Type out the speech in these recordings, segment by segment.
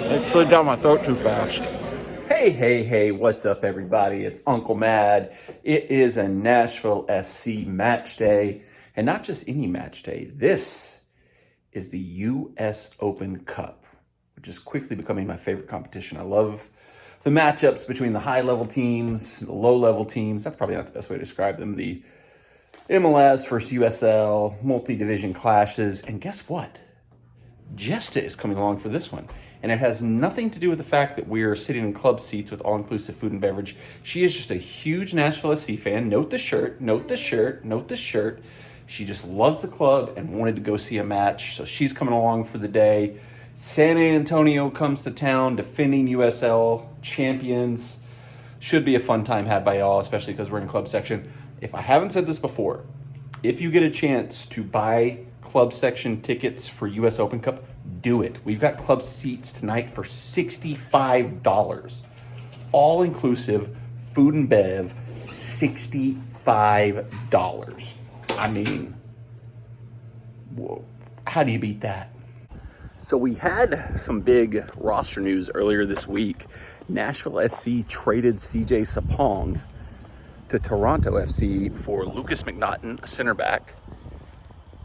It slid down my throat too fast. Hey, what's up, everybody? It's Uncle Mad. It is a Nashville SC match day, and not just any match day. This is the US Open Cup, which is quickly becoming my favorite competition. I love the matchups between the high-level teams, the low-level teams. That's probably not the best way to describe them. The MLS versus USL, multi-division clashes, and guess what? Jesta is coming along for this one. And it has nothing to do with the fact that we're sitting in club seats with all-inclusive food and beverage. She is just a huge Nashville SC fan. Note the shirt, note the shirt, note the shirt. She just loves the club and wanted to go see a match. So she's coming along for the day. San Antonio comes to town, defending USL champions. Should be a fun time had by y'all, especially because we're in club section. If I haven't said this before, if you get a chance to buy club section tickets for US Open Cup, do it. We've got club seats tonight for $65. All inclusive, food and bev, $65. I mean, whoa, how do you beat that? So we had some big roster news earlier this week. Nashville SC traded CJ Sapong to Toronto FC for Lucas McNaughton, a center back,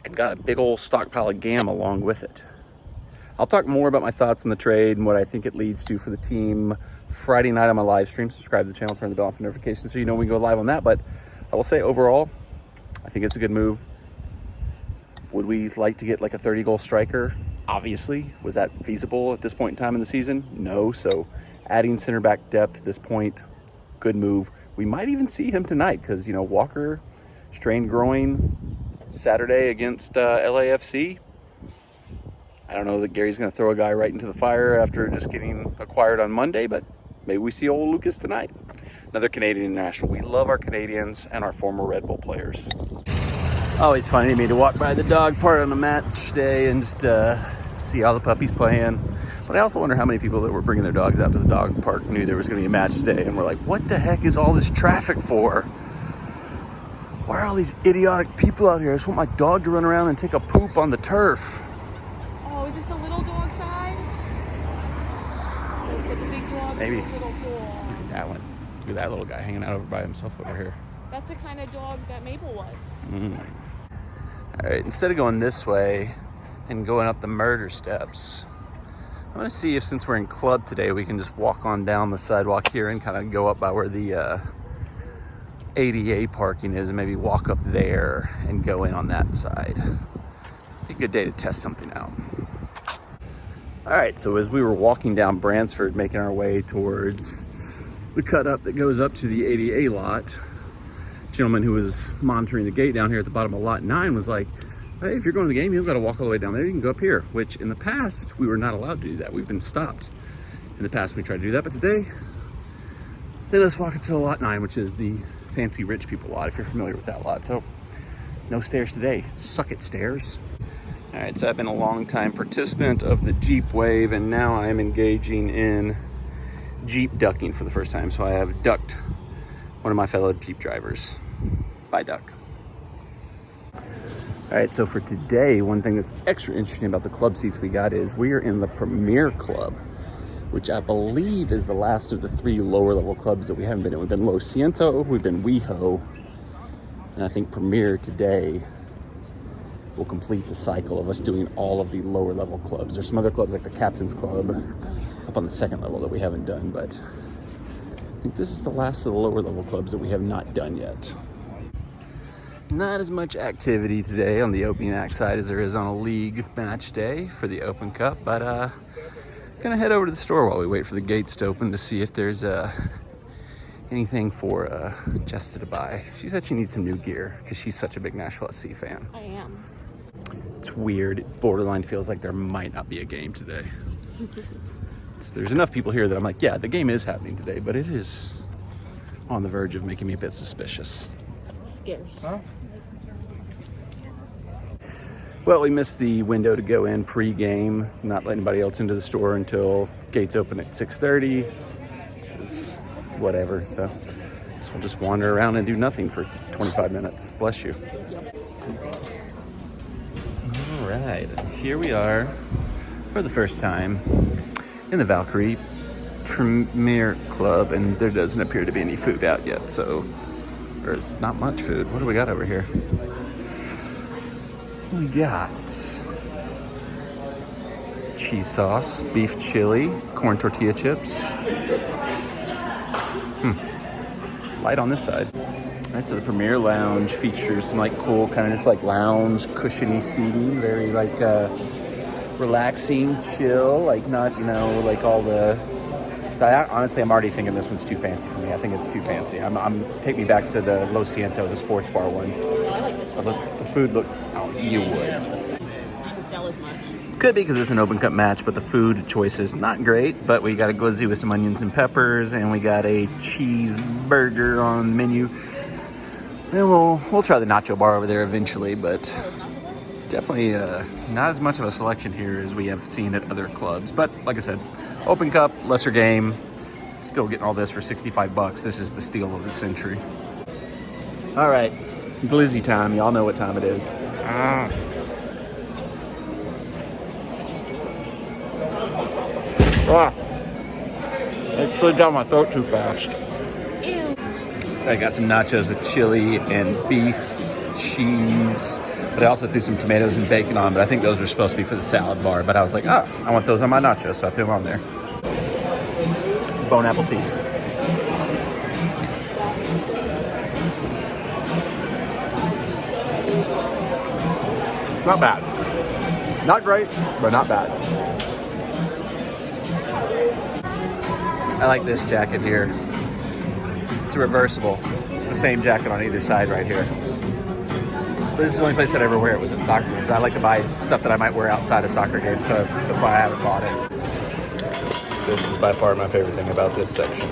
and got a big old stockpile of GAM along with it. I'll talk more about my thoughts on the trade and what I think it leads to for the team Friday night on my live stream. Subscribe to the channel, turn the bell on for notifications so you know when we go live on that. But I will say overall, I think it's a good move. Would we like to get like a 30-goal striker? Obviously. Was that feasible at this point in time in the season? No. So adding center back depth at this point, good move. We might even see him tonight because, you know, Walker strained groin Saturday against LAFC. I don't know that Gary's going to throw a guy right into the fire after just getting acquired on Monday, but maybe we see old Lucas tonight. Another Canadian international. We love our Canadians and our former Red Bull players. Always funny to me to walk by the dog park on a match day and just see all the puppies playing. But I also wonder how many people that were bringing their dogs out to the dog park knew there was going to be a match today and were like, what the heck is all this traffic for? Why are all these idiotic people out here? I just want my dog to run around and take a poop on the turf. Oh, is this the little dog side? Or the big dog? Maybe. Little dog. That one. Look at that little guy hanging out over by himself over here. That's the kind of dog that Mabel was. All right, instead of going this way and going up the murder steps, I'm gonna see if, since we're in club today, we can just walk on down the sidewalk here and kind of go up by where the ADA parking is and maybe walk up there and go in on that side. Be a good day to test something out. All right, so as we were walking down Bransford, making our way towards the cut up that goes up to the ADA lot, a gentleman who was monitoring the gate down here at the bottom of lot 9 was like, hey, if you're going to the game, you've got to walk all the way down there. You can go up here, which in the past, we were not allowed to do that. We've been stopped. In the past, we tried to do that, but today, they let us walk up to lot 9, which is the fancy rich people lot, if you're familiar with that lot. So no stairs today. Suck it, stairs. All right, so I've been a long time participant of the Jeep wave, and now I'm engaging in Jeep ducking for the first time. So I have ducked one of my fellow Jeep drivers. Bye, duck. All right, so for today, one thing that's extra interesting about the club seats we got is we are in the Premier Club, which I believe is the last of the 3 lower level clubs that we haven't been in. We've been Lo Ciento, we've been WeHo, and I think Premier today will complete the cycle of us doing all of the lower level clubs. There's some other clubs like the Captain's Club up on the 2nd level that we haven't done, but I think this is the last of the lower level clubs that we have not done yet. Not as much activity today on the opening act side as there is on a league match day for the Open Cup, but gonna head over to the store while we wait for the gates to open to see if there's anything for Jesta to buy. She said she needs some new gear because she's such a big Nashville SC fan. I am. It's weird. It borderline feels like there might not be a game today. There's enough people here that I'm like, yeah, the game is happening today, but it is on the verge of making me a bit suspicious. Scarce. Huh? Well, we missed the window to go in pre-game, not let anybody else into the store until gates open at 6:30, which is whatever. So we'll just wander around and do nothing for 25 minutes. Bless you. All right, here we are for the first time in the Valkyrie Premier Club, and there doesn't appear to be any food out yet, so, or not much food. What do we got over here? We got cheese sauce, beef chili, corn tortilla chips. Light on this side. All right, so the Premier Lounge features some like cool kind of just like lounge, cushiony seating, very like relaxing, chill, like not, you know, like all the... Honestly, I'm already thinking this one's too fancy for me. I think it's too fancy. Take me back to the Lo Ciento, the sports bar one. I like this one. The food looks... Oh, you would. Didn't sell as much. Could be because it's an open cup match, but the food choice is not great. But we got a glizzy with some onions and peppers, and we got a cheeseburger on the menu. And we'll try the nacho bar over there eventually, but definitely not as much of a selection here as we have seen at other clubs. But like I said, open cup, lesser game, still getting all this for $65. This is the steal of the century. All right, glizzy time. Y'all know what time it is. It slid down my throat too fast. Ew. I got some nachos with chili and beef, cheese, but I also threw some tomatoes and bacon on, but I think those were supposed to be for the salad bar, but I was like, oh, I want those on my nachos, so I threw them on there. Bone apple teas. Not bad. Not great, but not bad. I like this jacket here. It's reversible. It's the same jacket on either side right here. But this is the only place I'd ever wear it was at soccer games. I like to buy stuff that I might wear outside of soccer games, so that's why I haven't bought it. This is by far my favorite thing about this section.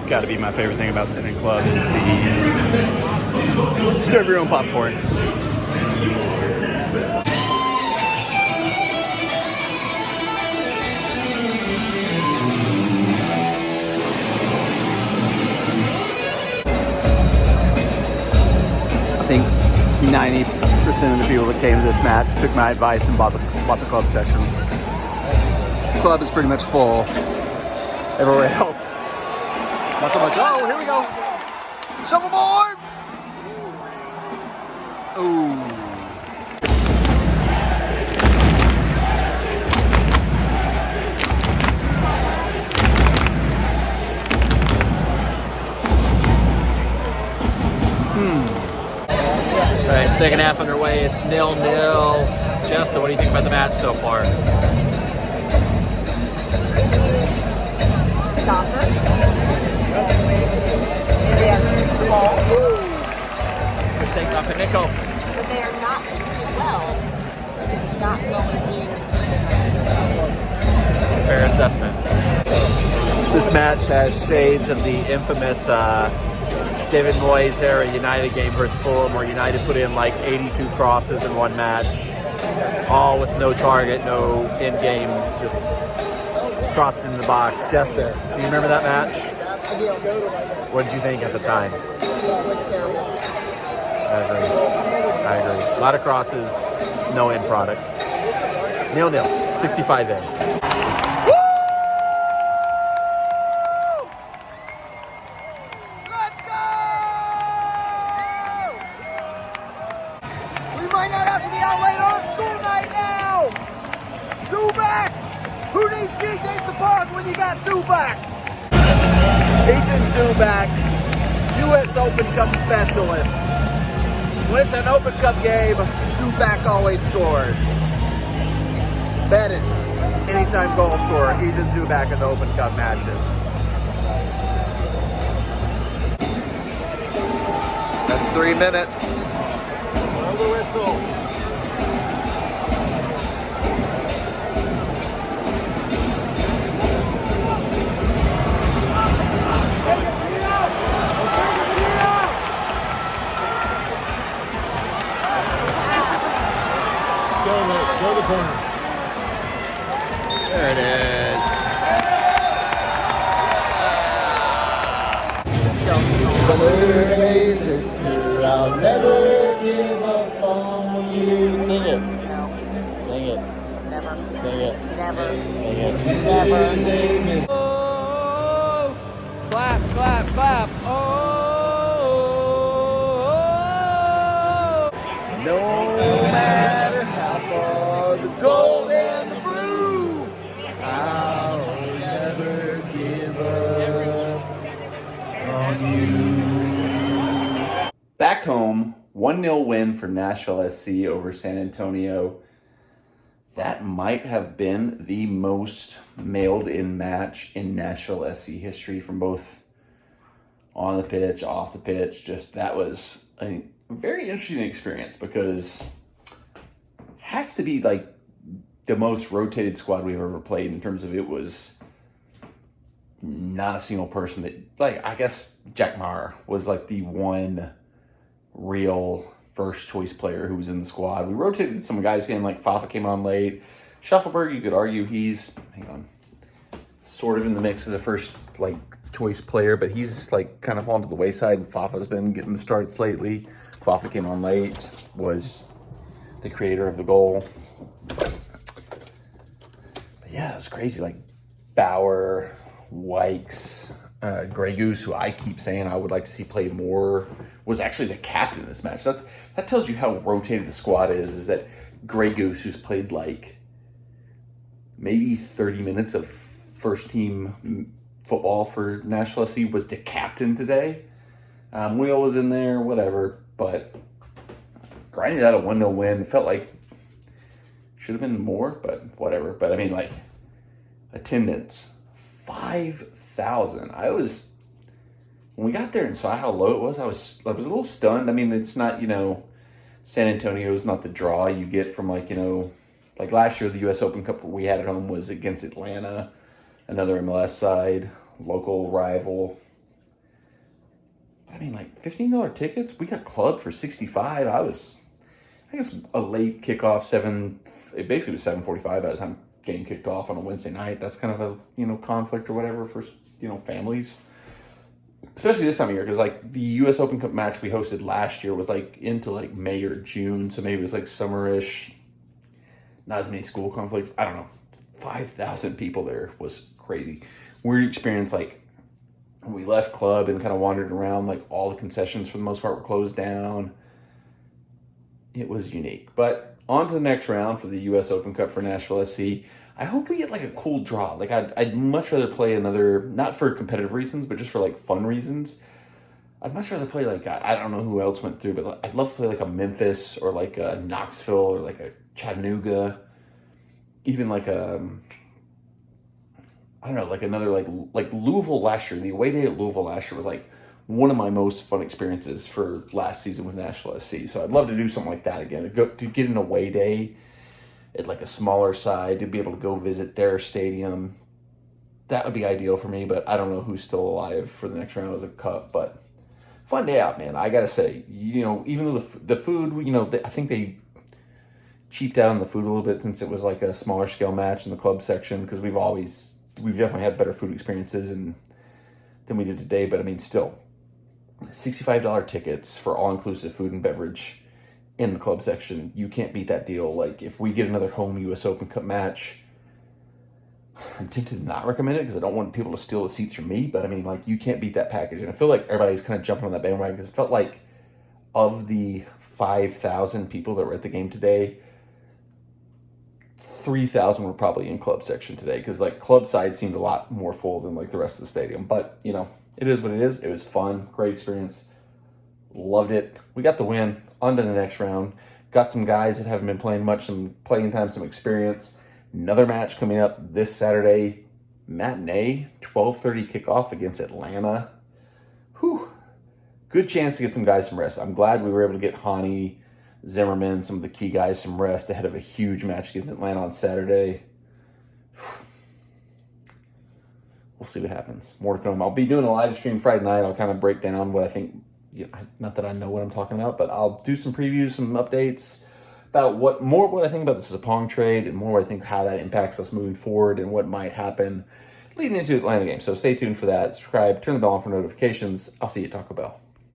Gotta be my favorite thing about sitting in club is the serve your own popcorn. I think 90% of the people that came to this match took my advice and bought the club sections. The club is pretty much full. Everywhere else, not so much. Oh, here we go. Shuffleboard. Ooh. All right, second half underway. It's 0-0. Jesta, what do you think about the match so far? Soccer. They have the ball, Good take by Panico. but they are not playing well. It's not going in. That's a fair assessment. This match has shades of the infamous David Moyes era United game versus Fulham, where United put in like 82 crosses in one match, all with no target, no end game, just crosses in the box. Jesta, do you remember that match? I do. What did you think at the time? It was terrible. I agree. A lot of crosses, no end product. 0-0, 65 in. Might not have to be out late on school night now. Zuback. Who needs GEODIS Park when you got Zuback? Ethan Zuback, U.S. Open Cup specialist. When it's an Open Cup game, Zuback always scores. Bennett, anytime goal scorer, Ethan Zuback in the Open Cup matches. That's 3 minutes. Blow the whistle. Go to the corner. There it is. Hey sister, I'll never give up on you. Sing it. Sing it. Never. Sing it. Never. Never. Never. Oh, clap, clap, clap. Oh, no matter how far the gold and the blue, I'll never give up on you. Back home, 1-0 win for Nashville SC over San Antonio. That might have been the most mailed-in match in Nashville SC history from both on the pitch, off the pitch. Just that was a very interesting experience because it has to be like the most rotated squad we've ever played in terms of it was not a single person that, like, I guess Jack Maher was like the one real first choice player who was in the squad. We rotated some guys in, like Fafa came on late. Shuffleberg, you could argue he's, sort of in the mix as a first like choice player, but he's like kind of fallen to the wayside, and Fafa's been getting the starts lately. Fafa came on late, was the creator of the goal. But yeah, it was crazy. Like Bauer, Wykes, Grey Goose, who I keep saying I would like to see play more, was actually the captain of this match. That tells you how rotated the squad is that Grey Goose, who's played like maybe 30 minutes of first team football for Nashville SC, was the captain today. Wheel was in there, whatever, but grinded out a 1-0 win. Felt like should have been more, but whatever. But I mean, like, attendance, 5,000. When we got there and saw how low it was, I was a little stunned. I mean, it's not, San Antonio is not the draw you get from like last year, the U.S. Open Cup we had at home was against Atlanta, another MLS side, local rival. But I mean, like $15 tickets, we got clubbed for $65. I guess a late kickoff, it basically was 7:45 by the time game kicked off on a Wednesday night. That's kind of a, conflict or whatever for, families. Especially this time of year, because like the U.S. Open Cup match we hosted last year was like into like May or June, so maybe it was like summerish, not as many school conflicts. I don't know. 5,000 people there was crazy. Weird experience. Like when we left club and kind of wandered around, like all the concessions for the most part were closed down. It was unique. But on to the next round for the U.S. Open Cup for Nashville SC. I hope we get like a cool draw. Like I'd much rather play another, not for competitive reasons, but just for like fun reasons. I'd much rather play like, I don't know who else went through, but I'd love to play like a Memphis or like a Knoxville or like a Chattanooga. Even like a, I don't know, like another like Louisville last year. The away day at Louisville last year was like one of my most fun experiences for last season with Nashville SC. So I'd love to do something like that again. To get an away day at like a smaller side, to be able to go visit their stadium. That would be ideal for me, but I don't know who's still alive for the next round of the Cup. But fun day out, man. I gotta say, even though the food, I think they cheaped out on the food a little bit since it was like a smaller scale match in the club section, because we've definitely had better food experiences than we did today. But I mean, still, $65 tickets for all-inclusive food and beverage in the club section. You can't beat that deal. Like, if we get another home U.S. Open Cup match, I'm tempted to not recommend it because I don't want people to steal the seats from me, but I mean, like, you can't beat that package. And I feel like everybody's kind of jumping on that bandwagon because it felt like of the 5,000 people that were at the game today, 3,000 were probably in club section today, because like club side seemed a lot more full than like the rest of the stadium. But it is what it is. It was fun, great experience, loved it. We got the win. On to the next round. Got some guys that haven't been playing much, some playing time, some experience. Another match coming up this Saturday, matinee, 12:30 kickoff against Atlanta. Whew. Good chance to get some guys some rest. I'm glad we were able to get Hani, Zimmerman, some of the key guys some rest ahead of a huge match against Atlanta on Saturday. We'll see what happens. More to come. I'll be doing a live stream Friday night. I'll kind of break down what I think. Not that I know what I'm talking about, but I'll do some previews, some updates about what I think about the Sapong trade, and more what I think how that impacts us moving forward and what might happen leading into the Atlanta game. So stay tuned for that. Subscribe, turn the bell on for notifications. I'll see you at Taco Bell.